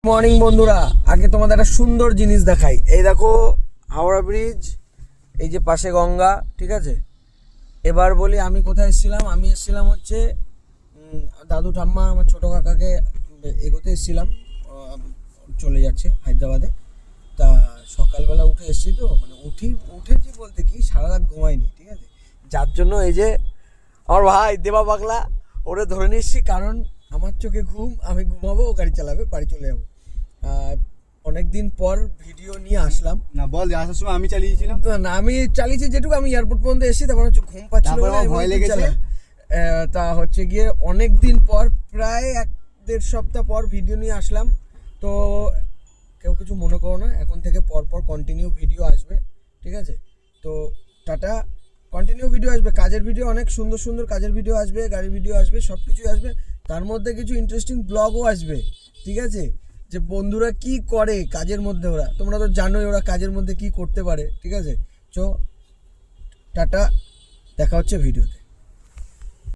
Morning বন্ধুরা, আগে তোমাদের একটা সুন্দর জিনিস দেখাই। এই দেখো হাওড়া ব্রিজ, এই যে পাশে গঙ্গা, ঠিক আছে। এবার বলি আমি কোথায় এসেছিলাম। আমি এসেছিলাম হচ্ছে দাদু ঠাম্মা আমার ছোটো কাকাকে এগোতে এসেছিলাম, চলে যাচ্ছে হায়দ্রাবাদে। তা সকালবেলা উঠে এসেছি, তো মানে উঠেছি বলতে কি সারা রাত ঘুমাইনি, ঠিক আছে। যার জন্য এই যে আমার ভাই দেবা পাগলা ওরে ধরে নিচ্ছি, কারণ আমার চোখে ঘুম, আমি ঘুমাবো, ও গাড়ি চালাবে, বাড়ি চলে যাবো। অনেকদিন পর ভিডিও নিয়ে আসলাম। না বল, আসার সময় আমি চালিয়েছিলাম। না আমি চালিয়েছি যেটুকু, আমি এয়ারপোর্ট পর্যন্ত এসেছি, তারপর হচ্ছে ঘুম পাচ্ছিল বলে আমি ভয় একটু লেগেছে। চালাম। তা হচ্ছে গিয়ে অনেক দিন পর, প্রায় 1-1.5 সপ্তাহ পর ভিডিও নিয়ে আসলাম। তো কেউ কিছু মনে করো না, এখন থেকে পরপর কন্টিনিউ ভিডিও আসবে, ঠিক আছে। তো টাটা, কন্টিনিউ ভিডিও আসবে, কাজের ভিডিও, অনেক সুন্দর সুন্দর কাজের ভিডিও আসবে, গাড়ির ভিডিও আসবে, সব কিছুই আসবে। তার মধ্যে কিছু ইন্টারেস্টিং ব্লগও আসবে, ঠিক আছে। যে বন্ধুরা কি করে কাজের মধ্যে, ওরা তোমরা তো জানোই ওরা কাজের মধ্যে কি করতে পারে, ঠিক আছে। চো টাটা, দেখা হচ্ছে ভিডিওতে।